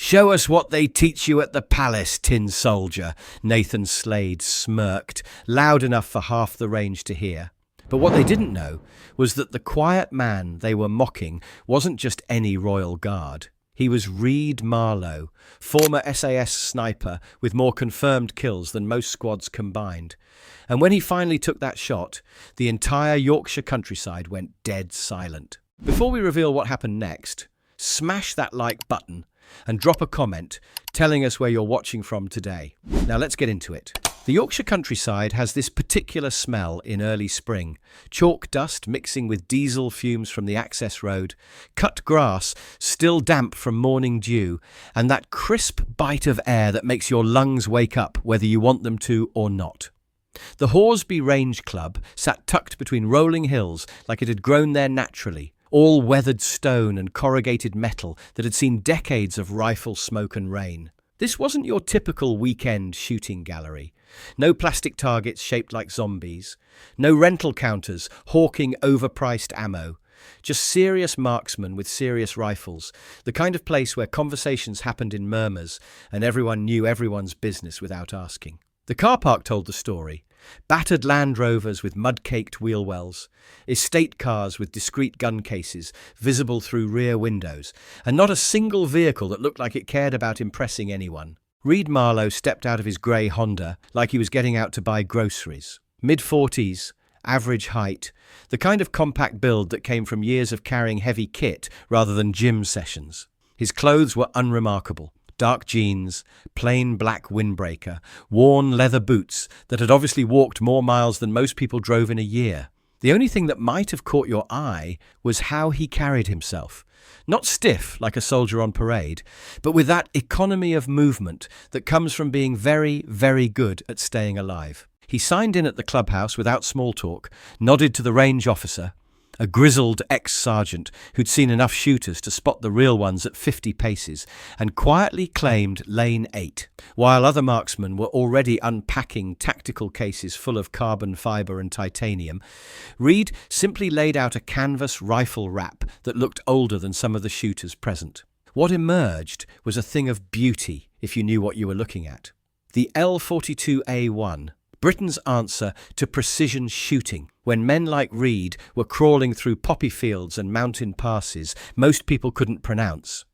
"Show us what they teach you at the palace, tin soldier," Nathan Slade smirked, loud enough for half the range to hear. But what they didn't know was that the quiet man they were mocking wasn't just any royal guard. He was Reid Marlow, former SAS sniper with more confirmed kills than most squads combined. And when he finally took that shot, the entire Yorkshire countryside went dead silent. Before we reveal what happened next, smash that like button and drop a comment telling us where you're watching from today. Now let's get into it. The Yorkshire countryside has this particular smell in early spring. Chalk dust mixing with diesel fumes from the access road, cut grass still damp from morning dew, and that crisp bite of air that makes your lungs wake up whether you want them to or not. The Horsby Range Club sat tucked between rolling hills like it had grown there naturally, all weathered stone and corrugated metal that had seen decades of rifle smoke and rain. This wasn't your typical weekend shooting gallery. No plastic targets shaped like zombies. No rental counters hawking overpriced ammo. Just serious marksmen with serious rifles. The kind of place where conversations happened in murmurs and everyone knew everyone's business without asking. The car park told the story. Battered Land Rovers with mud-caked wheel wells, estate cars with discreet gun cases visible through rear windows, and not a single vehicle that looked like it cared about impressing anyone. Reid Marlow stepped out of his grey Honda like he was getting out to buy groceries. Mid-40s, average height, the kind of compact build that came from years of carrying heavy kit rather than gym sessions. His clothes were unremarkable. Dark jeans, plain black windbreaker, worn leather boots that had obviously walked more miles than most people drove in a year. The only thing that might have caught your eye was how he carried himself. Not stiff like a soldier on parade, but with that economy of movement that comes from being very, very good at staying alive. He signed in at the clubhouse without small talk, nodded to the range officer, a grizzled ex-sergeant who'd seen enough shooters to spot the real ones at 50 paces, and quietly claimed lane 8, while other marksmen were already unpacking tactical cases full of carbon fibre and titanium. Reid simply laid out a canvas rifle wrap that looked older than some of the shooters present. What emerged was a thing of beauty if you knew what you were looking at. The L42A1, Britain's answer to precision shooting, when men like Reid were crawling through poppy fields and mountain passes most people couldn't pronounce.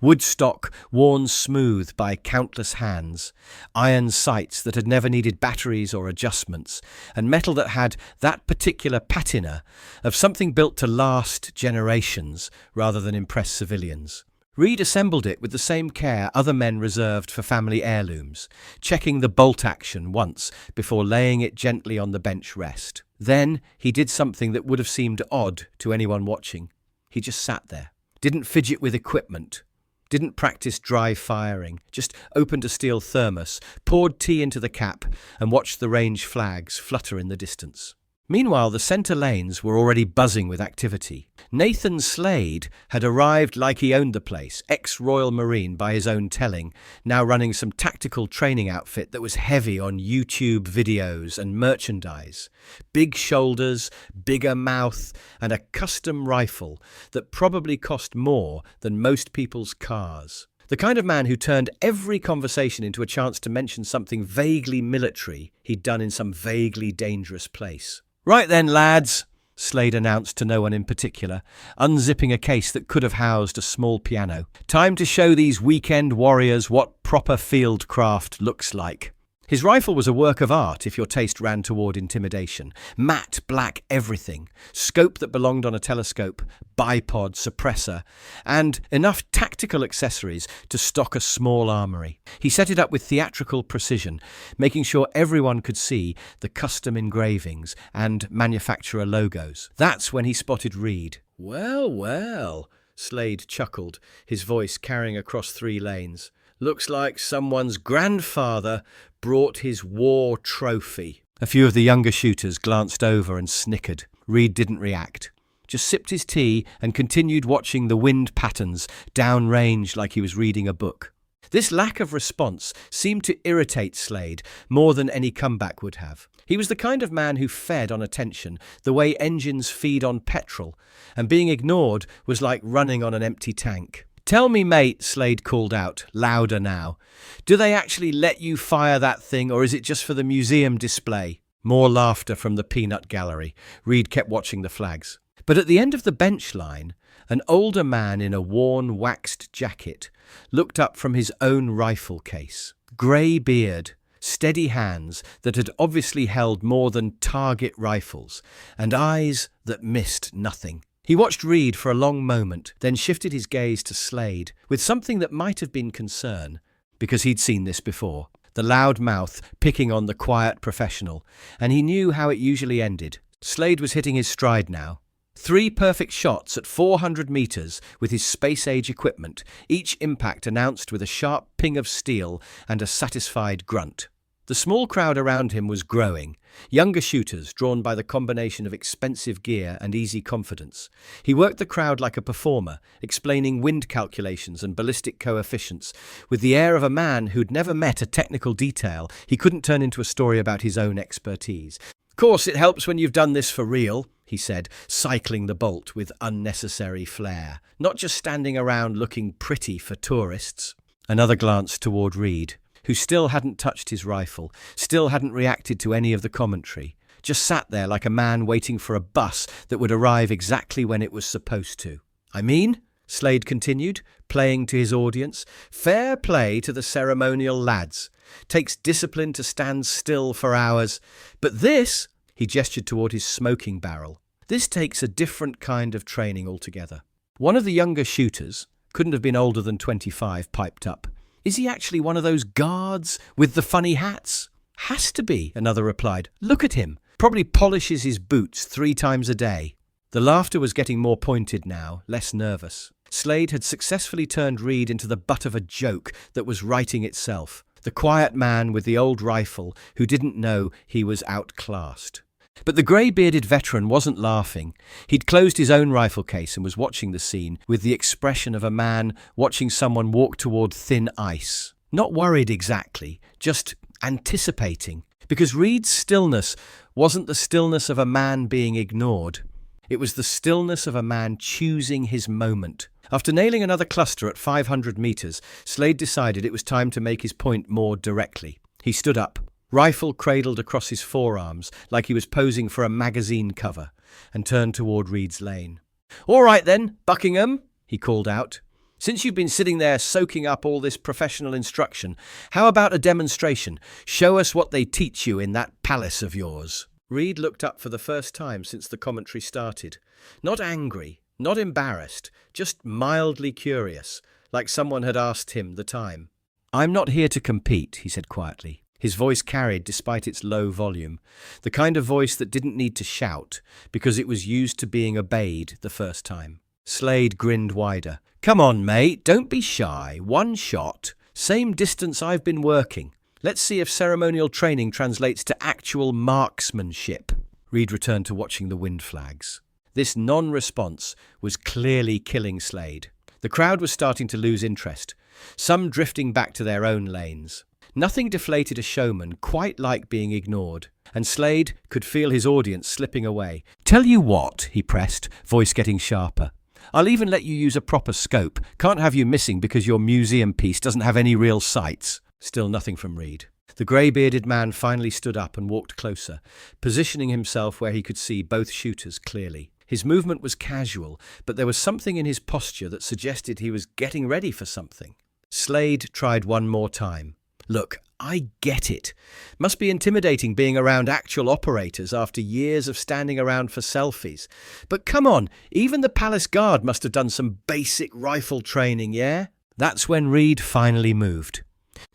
Woodstock worn smooth by countless hands, iron sights that had never needed batteries or adjustments, and metal that had that particular patina of something built to last generations rather than impress civilians. Reid assembled it with the same care other men reserved for family heirlooms, checking the bolt action once before laying it gently on the bench rest. Then he did something that would have seemed odd to anyone watching. He just sat there, didn't fidget with equipment, didn't practice dry firing, just opened a steel thermos, poured tea into the cap, and watched the range flags flutter in the distance. Meanwhile, the centre lanes were already buzzing with activity. Nathan Slade had arrived like he owned the place, ex-Royal Marine by his own telling, now running some tactical training outfit that was heavy on YouTube videos and merchandise. Big shoulders, bigger mouth, and a custom rifle that probably cost more than most people's cars. The kind of man who turned every conversation into a chance to mention something vaguely military he'd done in some vaguely dangerous place. "Right then, lads," Slade announced to no one in particular, unzipping a case that could have housed a small piano. "Time to show these weekend warriors what proper field craft looks like." His rifle was a work of art if your taste ran toward intimidation. Matte black everything, scope that belonged on a telescope, bipod, suppressor, and enough tactical accessories to stock a small armory. He set it up with theatrical precision, making sure everyone could see the custom engravings and manufacturer logos. That's when he spotted Reid. "Well, well," Slade chuckled, his voice carrying across 3 lanes. "Looks like someone's grandfather brought his war trophy." A few of the younger shooters glanced over and snickered. Reid didn't react, just sipped his tea and continued watching the wind patterns downrange like he was reading a book. This lack of response seemed to irritate Slade more than any comeback would have. He was the kind of man who fed on attention, the way engines feed on petrol, and being ignored was like running on an empty tank. "Tell me, mate," Slade called out, louder now. "Do they actually let you fire that thing, or is it just for the museum display?" More laughter from the peanut gallery. Reid kept watching the flags. But at the end of the bench line, an older man in a worn, waxed jacket looked up from his own rifle case. Grey beard, steady hands that had obviously held more than target rifles, and eyes that missed nothing. He watched Reid for a long moment, then shifted his gaze to Slade, with something that might have been concern, because he'd seen this before. The loud mouth picking on the quiet professional, and he knew how it usually ended. Slade was hitting his stride now. 3 perfect shots at 400 meters with his space-age equipment, each impact announced with a sharp ping of steel and a satisfied grunt. The small crowd around him was growing, younger shooters drawn by the combination of expensive gear and easy confidence. He worked the crowd like a performer, explaining wind calculations and ballistic coefficients, with the air of a man who'd never met a technical detail he couldn't turn into a story about his own expertise. "Of course, it helps when you've done this for real," he said, cycling the bolt with unnecessary flair. "Not just standing around looking pretty for tourists." Another glance toward Reid, who still hadn't touched his rifle, still hadn't reacted to any of the commentary, just sat there like a man waiting for a bus that would arrive exactly when it was supposed to. "I mean," Slade continued, playing to his audience, "fair play to the ceremonial lads. Takes discipline to stand still for hours. But this," he gestured toward his smoking barrel, "this takes a different kind of training altogether." One of the younger shooters, couldn't have been older than 25, piped up. "Is he actually one of those guards with the funny hats?" "Has to be," another replied. "Look at him. Probably polishes his boots 3 times a day." The laughter was getting more pointed now, less nervous. Slade had successfully turned Reid into the butt of a joke that was writing itself. The quiet man with the old rifle who didn't know he was outclassed. But the grey-bearded veteran wasn't laughing. He'd closed his own rifle case and was watching the scene with the expression of a man watching someone walk toward thin ice. Not worried exactly, just anticipating. Because Reid's stillness wasn't the stillness of a man being ignored. It was the stillness of a man choosing his moment. After nailing another cluster at 500 meters, Slade decided it was time to make his point more directly. He stood up, rifle cradled across his forearms like he was posing for a magazine cover, and turned toward Reid's lane. "All right then, Buckingham," he called out. "Since you've been sitting there soaking up all this professional instruction, how about a demonstration? Show us what they teach you in that palace of yours." Reid looked up for the first time since the commentary started. Not angry, not embarrassed, just mildly curious, like someone had asked him the time. "I'm not here to compete," he said quietly. His voice carried despite its low volume, the kind of voice that didn't need to shout because it was used to being obeyed the first time. Slade grinned wider. "Come on, mate, don't be shy. 1 shot. Same distance I've been working. Let's see if ceremonial training translates to actual marksmanship." Reid returned to watching the wind flags. This non-response was clearly killing Slade. The crowd was starting to lose interest, some drifting back to their own lanes. Nothing deflated a showman quite like being ignored, and Slade could feel his audience slipping away. "Tell you what," he pressed, voice getting sharper. "I'll even let you use a proper scope. Can't have you missing because your museum piece doesn't have any real sights." Still nothing from Reid. The grey-bearded man finally stood up and walked closer, positioning himself where he could see both shooters clearly. His movement was casual, but there was something in his posture that suggested he was getting ready for something. Slade tried one more time. "Look, I get it. Must be intimidating being around actual operators after years of standing around for selfies. But come on, even the palace guard must have done some basic rifle training, yeah?" That's when Reid finally moved.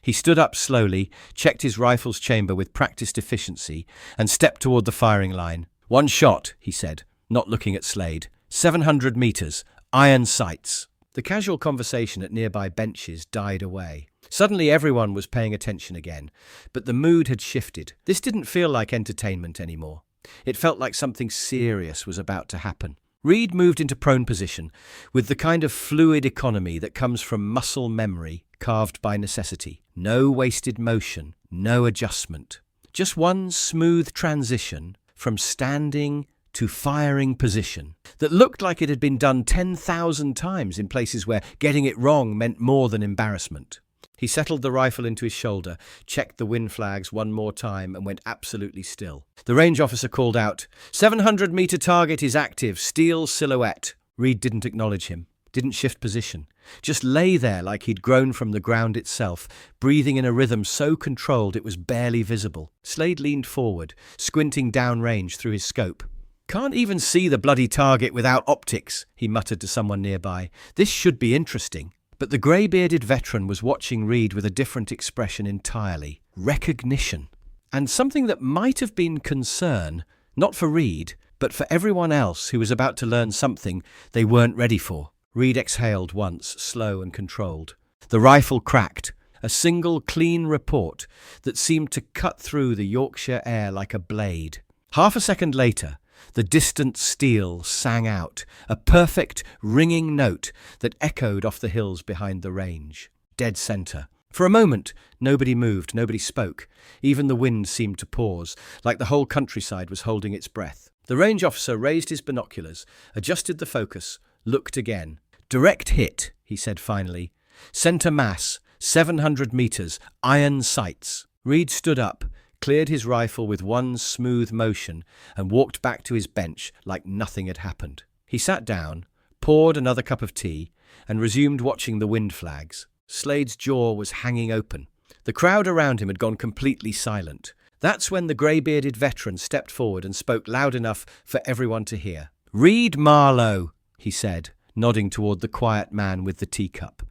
He stood up slowly, checked his rifle's chamber with practiced efficiency, and stepped toward the firing line. "1 shot," he said, not looking at Slade. 700 meters, iron sights." The casual conversation at nearby benches died away. Suddenly everyone was paying attention again, but the mood had shifted. This didn't feel like entertainment anymore. It felt like something serious was about to happen. Reid moved into prone position, with the kind of fluid economy that comes from muscle memory carved by necessity. No wasted motion, no adjustment. Just one smooth transition from standing to firing position that looked like it had been done 10,000 times in places where getting it wrong meant more than embarrassment. He settled the rifle into his shoulder, checked the wind flags one more time, and went absolutely still. The range officer called out, 700-meter target is active, steel silhouette. Reid didn't acknowledge him, didn't shift position, just lay there like he'd grown from the ground itself, breathing in a rhythm so controlled it was barely visible. Slade leaned forward, squinting downrange through his scope. Can't even see the bloody target without optics, he muttered to someone nearby. This should be interesting. But the grey-bearded veteran was watching Reid with a different expression entirely. Recognition. And something that might have been concern, not for Reid, but for everyone else who was about to learn something they weren't ready for. Reid exhaled once, slow and controlled. The rifle cracked, a single clean report that seemed to cut through the Yorkshire air like a blade. Half a second later, the distant steel sang out, a perfect, ringing note that echoed off the hills behind the range. Dead centre. For a moment, nobody moved, nobody spoke. Even the wind seemed to pause, like the whole countryside was holding its breath. The range officer raised his binoculars, adjusted the focus, looked again. Direct hit, he said finally. Centre mass, 700 metres, iron sights. Reid stood up, cleared his rifle with one smooth motion, and walked back to his bench like nothing had happened. He sat down, poured another cup of tea, and resumed watching the wind flags. Slade's jaw was hanging open. The crowd around him had gone completely silent. That's when the grey-bearded veteran stepped forward and spoke loud enough for everyone to hear. "Reid Marlow," he said, nodding toward the quiet man with the teacup.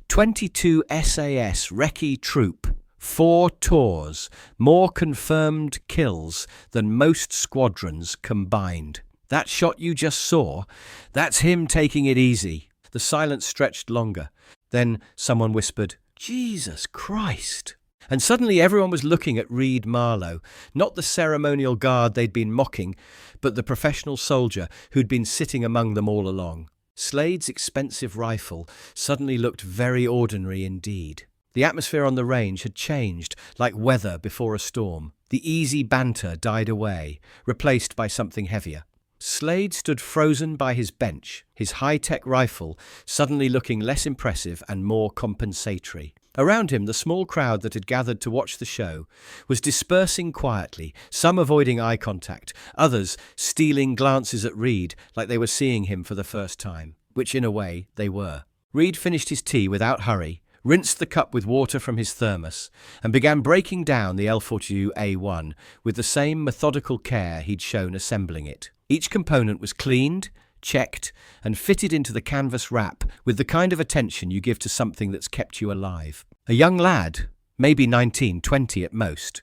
22 SAS recce troop. 4 tours, more confirmed kills than most squadrons combined. That shot you just saw, that's him taking it easy. The silence stretched longer. Then someone whispered, "Jesus Christ." And suddenly everyone was looking at Reid Marlow, not the ceremonial guard they'd been mocking, but the professional soldier who'd been sitting among them all along. Slade's expensive rifle suddenly looked very ordinary indeed. The atmosphere on the range had changed, like weather before a storm. The easy banter died away, replaced by something heavier. Slade stood frozen by his bench, his high-tech rifle suddenly looking less impressive and more compensatory. Around him, the small crowd that had gathered to watch the show was dispersing quietly, some avoiding eye contact, others stealing glances at Reid like they were seeing him for the first time, which in a way they were. Reid finished his tea without hurry, rinsed the cup with water from his thermos, and began breaking down the L42A1 with the same methodical care he'd shown assembling it. Each component was cleaned, checked, and fitted into the canvas wrap with the kind of attention you give to something that's kept you alive. A young lad, maybe 19, 20 at most,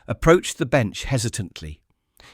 approached the bench hesitantly.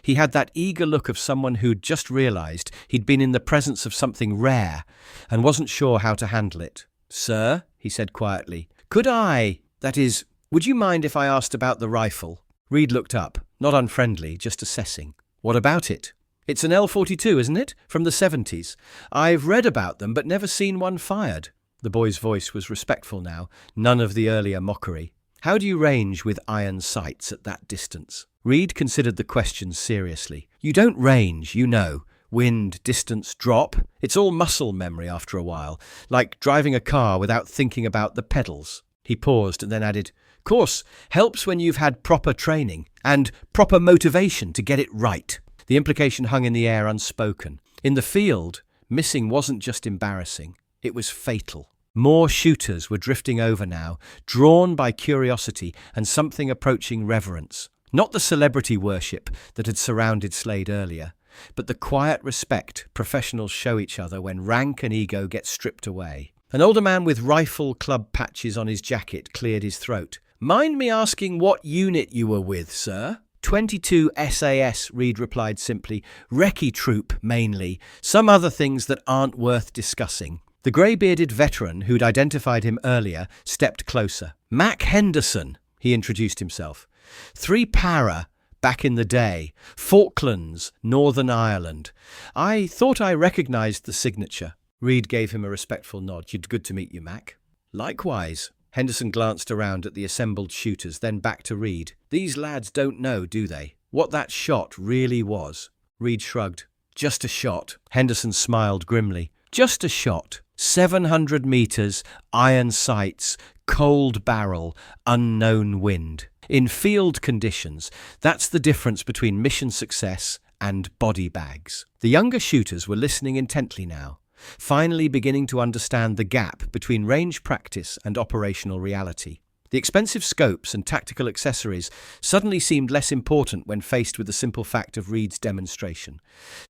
He had that eager look of someone who'd just realised he'd been in the presence of something rare and wasn't sure how to handle it. "Sir," he said quietly, that is, would you mind if I asked about the rifle?" Reid looked up, not unfriendly, just assessing. "What about it?" "It's an L42, isn't it? From the 70s. I've read about them, but never seen one fired." The boy's voice was respectful now, none of the earlier mockery. "How do you range with iron sights at that distance?" Reid considered the question seriously. "You don't range, you know. Wind, distance, drop. It's all muscle memory after a while, like driving a car without thinking about the pedals." He paused and then added, "Course, helps when you've had proper training and proper motivation to get it right." The implication hung in the air unspoken. In the field, missing wasn't just embarrassing, it was fatal. More shooters were drifting over now, drawn by curiosity and something approaching reverence. Not the celebrity worship that had surrounded Slade earlier, but the quiet respect professionals show each other when rank and ego get stripped away. An older man with rifle club patches on his jacket cleared his throat. "Mind me asking what unit you were with, sir?" 22 SAS, Reid replied simply. "Recce troop, mainly. Some other things that aren't worth discussing." The grey-bearded veteran who'd identified him earlier stepped closer. "Mac Henderson," he introduced himself. 3 para, back in the day. Falklands, Northern Ireland. I thought I recognised the signature." Reid gave him a respectful nod. "Good to meet you, Mac." "Likewise." Henderson glanced around at the assembled shooters, then back to Reid. "These lads don't know, do they, what that shot really was?" Reid shrugged. Just a shot. Henderson smiled grimly. Just a shot. 700 meters, iron sights, cold barrel, unknown wind. In field conditions, that's the difference between mission success and body bags. The younger shooters were listening intently now, finally beginning to understand the gap between range practice and operational reality. The expensive scopes and tactical accessories suddenly seemed less important when faced with the simple fact of Reid's demonstration.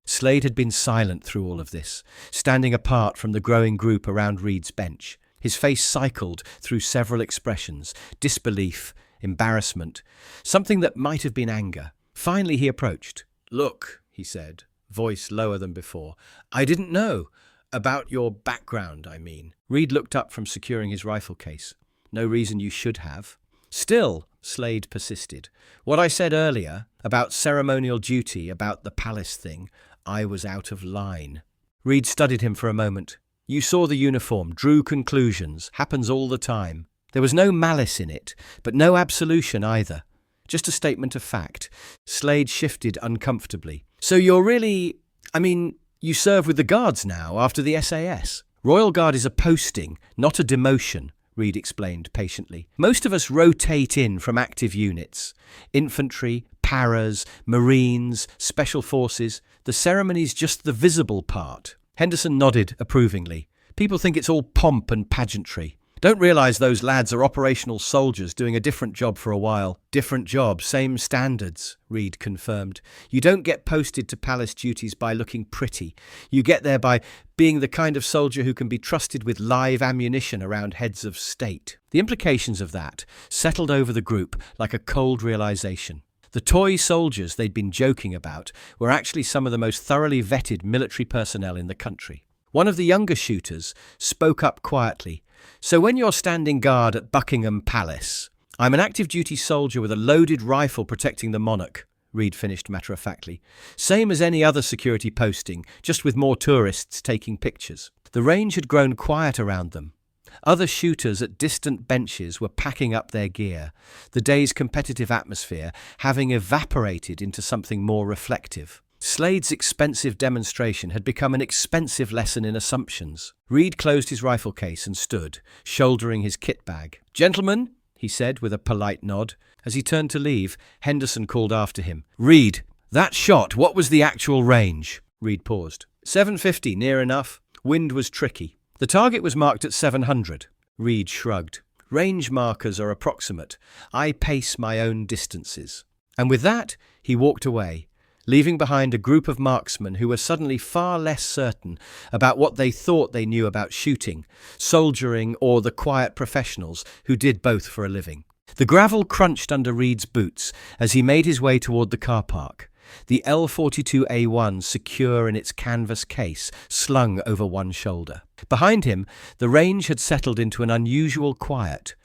Slade had been silent through all of this, standing apart from the growing group around Reid's bench. His face cycled through several expressions: disbelief, embarrassment, something that might have been anger. Finally he approached. "Look," he said, voice lower than before, "I didn't know. About your background, I mean." Reid looked up from securing his rifle case. "No reason you should have." "Still," Slade persisted, "what I said earlier about ceremonial duty, about the palace thing, I was out of line." Reid studied him for a moment. "You saw the uniform, drew conclusions, happens all the time." There was no malice in it, but no absolution either. Just a statement of fact. Slade shifted uncomfortably. "So you're really... you serve with the Guards now, after the SAS? Royal Guard is a posting, not a demotion," Reid explained patiently. "Most of us rotate in from active units. Infantry, paras, Marines, Special Forces. The ceremony's just the visible part." Henderson nodded approvingly. "People think it's all pomp and pageantry. Don't realise those lads are operational soldiers doing a different job for a while." "Different job, same standards," Reid confirmed. "You don't get posted to palace duties by looking pretty. You get there by being the kind of soldier who can be trusted with live ammunition around heads of state." The implications of that settled over the group like a cold realisation. The toy soldiers they'd been joking about were actually some of the most thoroughly vetted military personnel in the country. One of the younger shooters spoke up quietly. "So when you're standing guard at Buckingham Palace..." "I'm an active duty soldier with a loaded rifle protecting the monarch," Reid finished matter-of-factly. "Same as any other security posting, just with more tourists taking pictures." The range had grown quiet around them. Other shooters at distant benches were packing up their gear, the day's competitive atmosphere having evaporated into something more reflective. Slade's expensive demonstration had become an expensive lesson in assumptions. Reid closed his rifle case and stood, shouldering his kit bag. "Gentlemen," he said with a polite nod. As he turned to leave, Henderson called after him. "Reid, that shot, what was the actual range?" Reid paused. 750, near enough. Wind was tricky. The target was marked at 700. Reid shrugged. "Range markers are approximate. I pace my own distances." And with that, he walked away, leaving behind a group of marksmen who were suddenly far less certain about what they thought they knew about shooting, soldiering, or the quiet professionals who did both for a living. The gravel crunched under Reid's boots as he made his way toward the car park, the L-42A1 secure in its canvas case, slung over one shoulder. Behind him, the range had settled into an unusual quiet.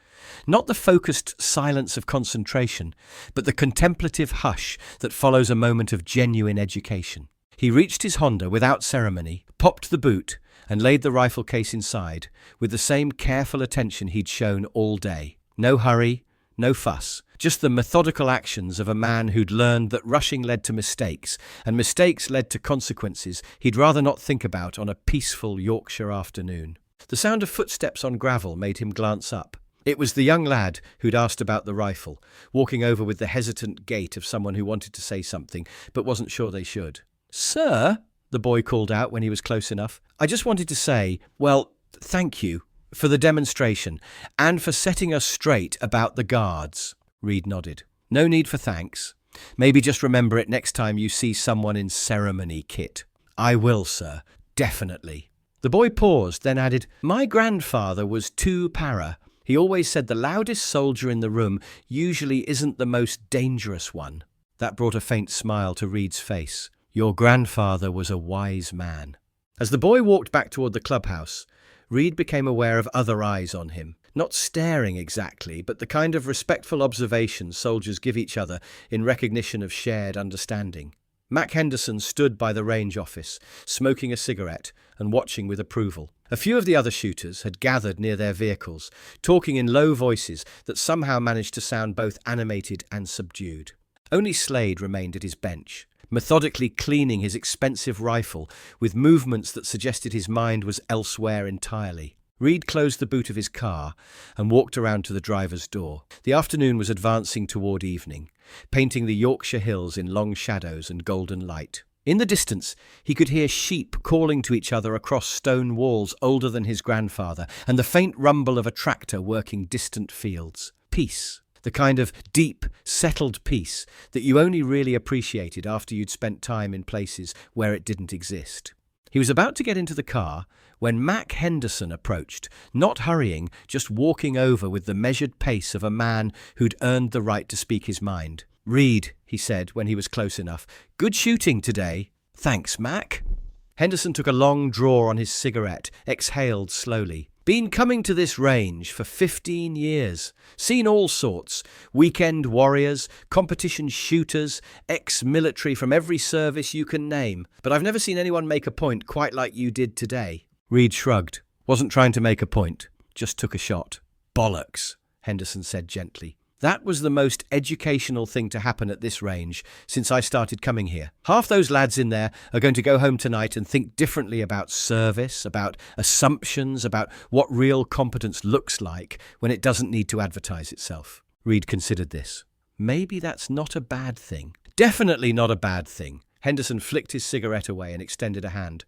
Not the focused silence of concentration, but the contemplative hush that follows a moment of genuine education. He reached his Honda without ceremony, popped the boot, and laid the rifle case inside, with the same careful attention he'd shown all day. No hurry, no fuss, just the methodical actions of a man who'd learned that rushing led to mistakes, and mistakes led to consequences he'd rather not think about on a peaceful Yorkshire afternoon. The sound of footsteps on gravel made him glance up. It was the young lad who'd asked about the rifle, walking over with the hesitant gait of someone who wanted to say something, but wasn't sure they should. "Sir," the boy called out when he was close enough, "I just wanted to say, well, thank you for the demonstration, and for setting us straight about the Guards." Reid nodded. "No need for thanks. Maybe just remember it next time you see someone in ceremony kit." "I will, sir. Definitely." The boy paused, then added, "My grandfather was 2 para. He always said the loudest soldier in the room usually isn't the most dangerous one." That brought a faint smile to Reid's face. "Your grandfather was a wise man." As the boy walked back toward the clubhouse, Reid became aware of other eyes on him. Not staring exactly, but the kind of respectful observation soldiers give each other in recognition of shared understanding. Mac Henderson stood by the range office, smoking a cigarette and watching with approval. A few of the other shooters had gathered near their vehicles, talking in low voices that somehow managed to sound both animated and subdued. Only Slade remained at his bench, methodically cleaning his expensive rifle with movements that suggested his mind was elsewhere entirely. Reid closed the boot of his car and walked around to the driver's door. The afternoon was advancing toward evening, painting the Yorkshire hills in long shadows and golden light. In the distance, he could hear sheep calling to each other across stone walls older than his grandfather, and the faint rumble of a tractor working distant fields. Peace. The kind of deep, settled peace that you only really appreciated after you'd spent time in places where it didn't exist. He was about to get into the car when Mac Henderson approached, not hurrying, just walking over with the measured pace of a man who'd earned the right to speak his mind. "Reid," he said when he was close enough. "Good shooting today." "Thanks, Mac." Henderson took a long draw on his cigarette, exhaled slowly. "Been coming to this range for 15 years. Seen all sorts. Weekend warriors, competition shooters, ex-military from every service you can name. But I've never seen anyone make a point quite like you did today." Reid shrugged. "Wasn't trying to make a point. Just took a shot." "Bollocks," Henderson said gently. "That was the most educational thing to happen at this range since I started coming here. Half those lads in there are going to go home tonight and think differently about service, about assumptions, about what real competence looks like when it doesn't need to advertise itself." Reid considered this. Maybe that's not a bad thing. Definitely not a bad thing. Henderson flicked his cigarette away and extended a hand.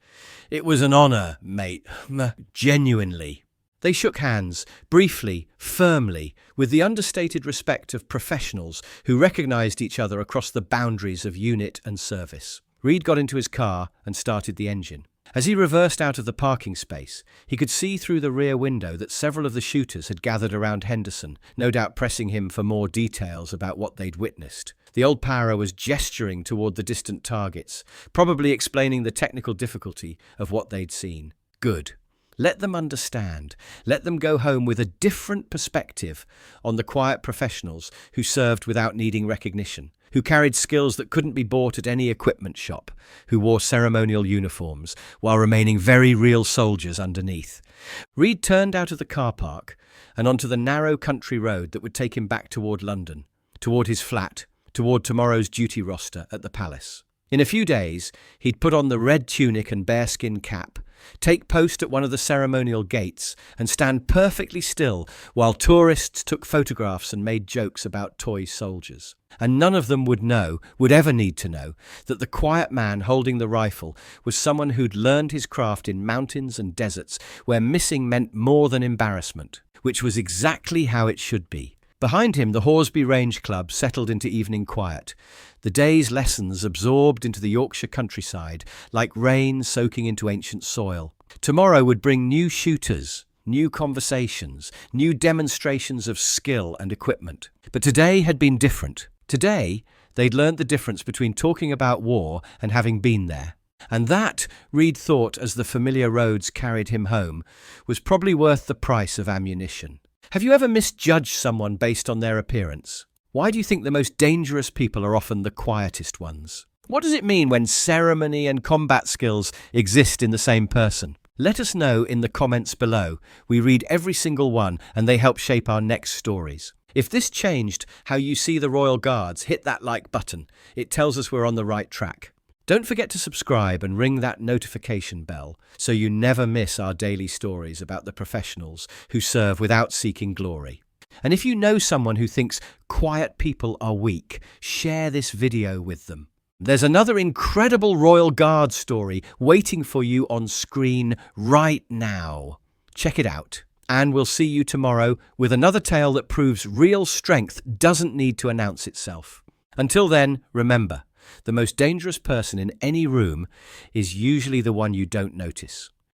"It was an honour, mate. Genuinely." They shook hands, briefly, firmly, with the understated respect of professionals who recognized each other across the boundaries of unit and service. Reid got into his car and started the engine. As he reversed out of the parking space, he could see through the rear window that several of the shooters had gathered around Henderson, no doubt pressing him for more details about what they'd witnessed. The old para was gesturing toward the distant targets, probably explaining the technical difficulty of what they'd seen. Good. Let them understand. Let them go home with a different perspective on the quiet professionals who served without needing recognition, who carried skills that couldn't be bought at any equipment shop, who wore ceremonial uniforms while remaining very real soldiers underneath. Reid turned out of the car park and onto the narrow country road that would take him back toward London, toward his flat, toward tomorrow's duty roster at the palace. In a few days, he'd put on the red tunic and bearskin cap, take post at one of the ceremonial gates, and stand perfectly still while tourists took photographs and made jokes about toy soldiers. And none of them would ever need to know, that the quiet man holding the rifle was someone who'd learned his craft in mountains and deserts where missing meant more than embarrassment, which was exactly how it should be. Behind him, the Horsby Range Club settled into evening quiet, the day's lessons absorbed into the Yorkshire countryside like rain soaking into ancient soil. Tomorrow would bring new shooters, new conversations, new demonstrations of skill and equipment. But today had been different. Today, they'd learnt the difference between talking about war and having been there. And that, Reid thought as the familiar roads carried him home, was probably worth the price of ammunition. Have you ever misjudged someone based on their appearance? Why do you think the most dangerous people are often the quietest ones? What does it mean when ceremony and combat skills exist in the same person? Let us know in the comments below. We read every single one and they help shape our next stories. If this changed how you see the Royal Guards, hit that like button. It tells us we're on the right track. Don't forget to subscribe and ring that notification bell so you never miss our daily stories about the professionals who serve without seeking glory. And if you know someone who thinks quiet people are weak, share this video with them. There's another incredible Royal Guard story waiting for you on screen right now. Check it out. And we'll see you tomorrow with another tale that proves real strength doesn't need to announce itself. Until then, remember, the most dangerous person in any room is usually the one you don't notice.